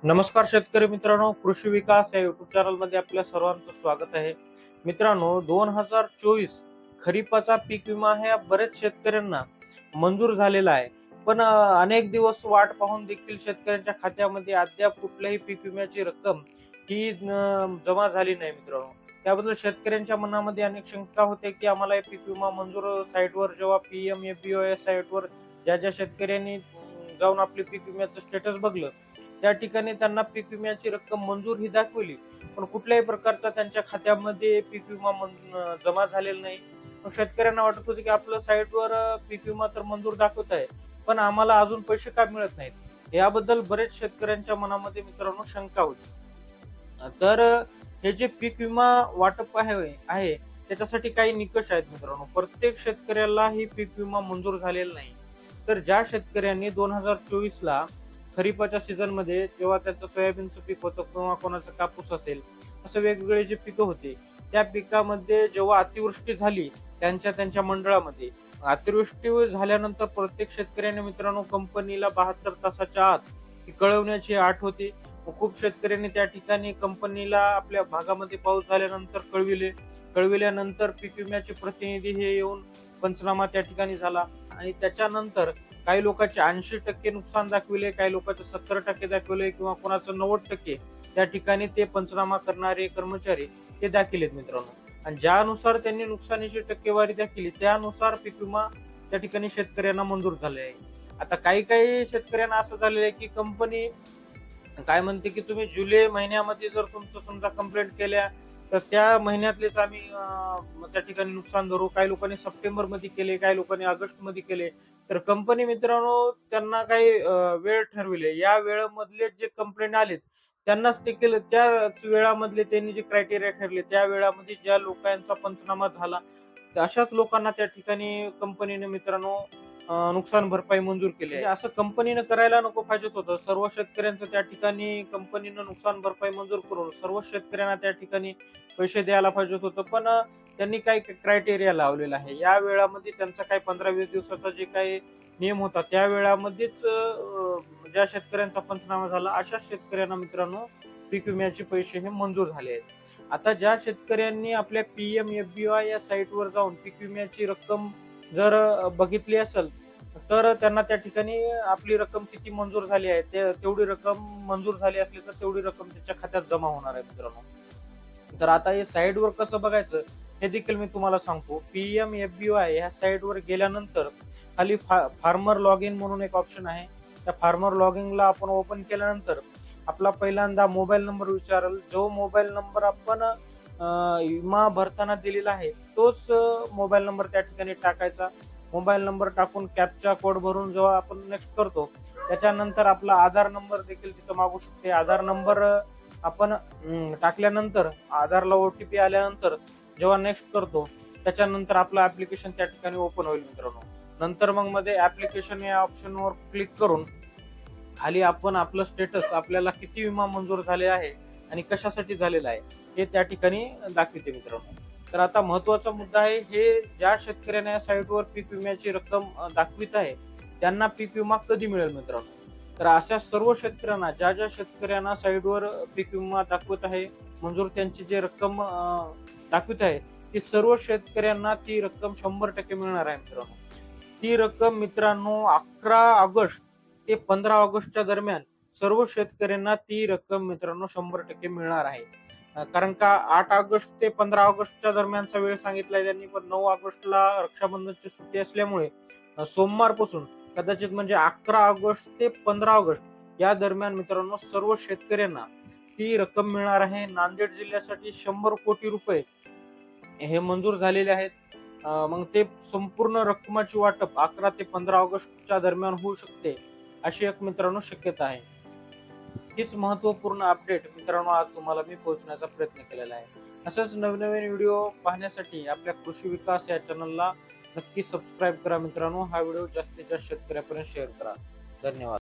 नमस्कार शेतकरी मित्रांनो, कृषी विकास या युट्यूब चॅनल मध्ये आपल्या सर्वांचं स्वागत आहे. मित्रांनो, 2024 खरीपाचा पीक विमा हे बरेच शेतकऱ्यांना मंजूर झालेला आहे. पण अनेक दिवस वाट पाहून देखील शेतकऱ्यांच्या खात्यामध्ये अद्याप कुठल्याही पीक विम्याची रक्कम ही जमा झाली नाही मित्रांनो. त्याबद्दल शेतकऱ्यांच्या मनामध्ये अनेक शंका होते की आम्हाला हे पीक विमा मंजूर साईटवर जेव्हा PMFBY साईटवर ज्या ज्या शेतकऱ्यांनी जाऊन आपले पीक विम्याचं स्टेटस बघलं, त्या ठिकाणी त्यांना पीक विम्याची रक्कम मंजूर ही दाखवली, पण कुठल्याही प्रकारचा त्यांच्या खात्यामध्ये पीक विमा जमा झालेला नाही. मग शेतकऱ्यांना वाटत होते की आपलं साईटवर पीक विमा तर मंजूर दाखवत आहे, पण आम्हाला अजून पैसे का मिळत नाहीत. याबद्दल बरेच शेतकऱ्यांच्या मनामध्ये मित्रांनो शंका होती. तर हे जे पीक विमा वाटप आहे त्याच्यासाठी काही निकष आहेत मित्रांनो. प्रत्येक शेतकऱ्याला ही पीक विमा मंजूर झालेला नाही. तर ज्या शेतकऱ्यांनी 2024 ला खरीपाच्या सीझन मध्ये जेव्हा त्यांचं सोयाबीनचं पीक होतं किंवा कोणाचं कापूस असेल, असं वेगवेगळे जे पिकं होते, त्या पिकामध्ये जेव्हा अतिवृष्टी झाली त्यांच्या त्यांच्या मंडळामध्ये, अतिवृष्टी झाल्यानंतर प्रत्येक शेतकऱ्याने मित्रांनो कंपनीला 72 तासाच्या आत ती कळवण्याची अट होती. खूप शेतकऱ्यांनी त्या ठिकाणी कंपनीला आपल्या भागामध्ये पाऊस झाल्यानंतर कळविल्यानंतर पीक विम्याचे प्रतिनिधी हे येऊन पंचनामा त्या ठिकाणी झाला आणि त्याच्यानंतर काही लोकांचे 80% नुकसान दाखविले, काही लोकांचे 70% दाखविले किंवा कोणाचं 90% त्या ठिकाणी ते पंचनामा करणारे कर्मचारी ते दाखिलेत मित्रांनो. आणि ज्यानुसार त्यांनी नुकसानीची टक्केवारी दाखवली त्यानुसार पीक विमा त्या ठिकाणी शेतकऱ्यांना मंजूर झाले आहे. आता काही काही शेतकऱ्यांना असं झालेलं आहे की कंपनी काय म्हणते की तुम्ही जुलै महिन्यामध्ये जर तुमचं समजा कंप्लेंट केल्या तर त्या महिन्यातलेच आम्ही त्या ठिकाणी नुकसान धरू. काही लोकांनी सप्टेंबर मध्ये केले, काही लोकांनी ऑगस्ट मध्ये केले. तर कंपनी मित्रांनो त्यांना काही वेळ ठरविले, या वेळेमधले जे कंप्लेंट आलेत त्यांनाच ते केलं. त्याच वेळामधले त्यांनी जे क्रायटेरिया ठरले त्या वेळामध्ये ज्या लोकांचा पंचनामा झाला अशाच लोकांना त्या ठिकाणी कंपनीने मित्रांनो नुकसान भरपाई मंजूर केली आहे. असं कंपनीनं करायला नको पाहिजे होतं. सर्व शेतकऱ्यांचं त्या ठिकाणी कंपनीनं नुकसान भरपाई मंजूर करून सर्व शेतकऱ्यांना त्या ठिकाणी पैसे द्यायला पाहिजे होतं. पण त्यांनी काही क्रायटेरिया लावलेला आहे. या वेळामध्ये त्यांचा काही 15-20 दिवसाचा जे काही नियम होता त्या वेळामध्येच ज्या शेतकऱ्यांचा पंचनामा झाला अशा शेतकऱ्यांना मित्रांनो पीक विम्याचे पैसे हे मंजूर झाले आहेत. आता ज्या शेतकऱ्यांनी आपल्या PMFBY या साईटवर जाऊन पीक विम्याची रक्कम जर बघितली असेल तर त्यांना त्या ठिकाणी आपली रक्कम किती मंजूर झाली आहे तेवढी रक्कम मंजूर झाली असली तर तेवढी रक्कम त्याच्या खात्यात जमा होणार आहे मित्रांनो. तर आता हे साईटवर कसं बघायचं हे देखील मी तुम्हाला सांगतो. PMFBY ह्या साईटवर गेल्यानंतर खाली फार्मर लॉग इन म्हणून एक ऑप्शन आहे. त्या फार्मर लॉग इनला आपण ओपन केल्यानंतर आपला पहिल्यांदा मोबाईल नंबर विचारेल. जो मोबाईल नंबर आपण विमा भरताना दिलेला आहे तोच मोबाईल नंबर त्या ठिकाणी टाकायचा. मोबाईल नंबर टाकून कॅप्चा कोड भरून जेव्हा आपण नेक्स्ट करतो त्याच्यानंतर आपला आधार नंबर देखील तिथं मागू शकते. आधार नंबर आपण टाकल्यानंतर आधारला OTP आल्यानंतर जेव्हा नेक्स्ट करतो त्याच्यानंतर आपलं ऍप्लिकेशन त्या ठिकाणी ओपन होईल मित्रांनो. नंतर मग मध्ये ऍप्लिकेशन या ऑप्शनवर क्लिक करून खाली आपण आपलं स्टेटस, आपल्याला किती विमा मंजूर झाले आहे आणि कशासाठी झालेला आहे हे त्या ठिकाणी दाखवते मित्रांनो. तर आता महत्वाचा मुद्दा आहे, हे ज्या शेतकऱ्यांना या साईटवर पीक विम्याची रक्कम दाखवित आहे त्यांना पीक विमा कधी मिळेल मित्रांनो. तर अशा सर्व शेतकऱ्यांना, ज्या ज्या शेतकऱ्यांना साईटवर पीक विमा दाखवत आहे मंजूर, त्यांची जी रक्कम दाखवित आहे ती सर्व शेतकऱ्यांना ती रक्कम 100% मिळणार आहे मित्रांनो. ती रक्कम मित्रांनो 11 ऑगस्ट ते 15 ऑगस्टच्या दरम्यान सर्व शेतकऱ्यांना ती रक्कम मित्रांनो 100% मिळणार आहे. कारण का 8 ऑगस्ट ते 15 ऑगस्टच्या दरम्यानचा वेळ सांगितलाय त्यांनी, पण 9 ऑगस्टला रक्षाबंधनची सुट्टी असल्यामुळे सोमवारपासून कदाचित म्हणजे 11 ऑगस्ट ते 15 ऑगस्ट या दरम्यान मित्रांनो सर्व शेतकऱ्यांना ती रक्कम मिळणार आहे. नांदेड जिल्ह्यासाठी 100 कोटी रुपये हे मंजूर झालेले आहेत. मग ते संपूर्ण रक्कमाची वाटप 11 ते 15 ऑगस्टच्या दरम्यान होऊ शकते अशी एक मित्रांनो शक्यता आहे. हीच महत्वपूर्ण अपडेट मित्रांनो आज तुम्हाला मी पोहोचण्याचा प्रयत्न केलेला आहे. असंच नवीन व्हिडिओ पाहण्यासाठी आपल्या कृषी विकास या चॅनलला नक्की सबस्क्राईब करा मित्रांनो. हा व्हिडिओ जास्तीत जास्त शेतकऱ्यापर्यंत शेअर करा. धन्यवाद.